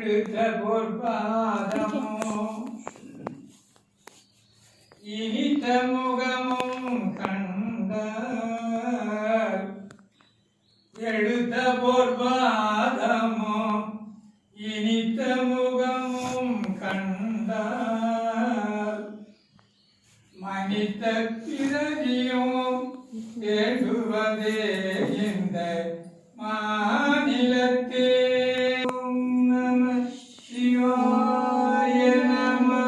எடுத்த பொற்பாதமோ இனித்த முகமும் கண்டார் எடுத்த பொற்பாதமோ இனித்த முகமும் கண்டார் மனித பிறவியும் வேண்டுவதே இந்த மாநிலத்தே நம சிவாய நமோ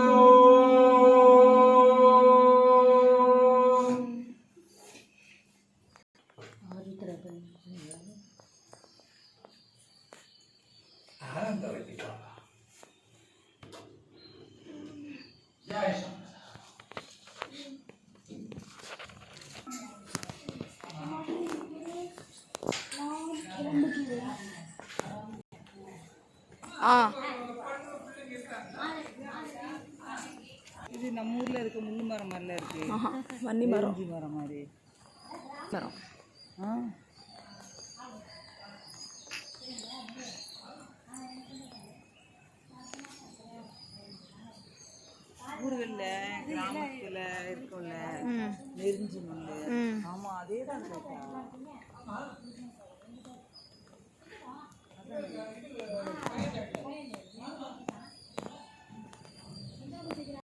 இது நம்ம ஊர்ல இருக்க முள்ளு மரம் மாதிரில இருக்கு. வன்னி மரம் மரம் மாதிரி மரம். ஊர்களில் கிராமத்துல இருக்கும்ல நெருஞ்சி முள்ளு. ஆமா அதே தான்.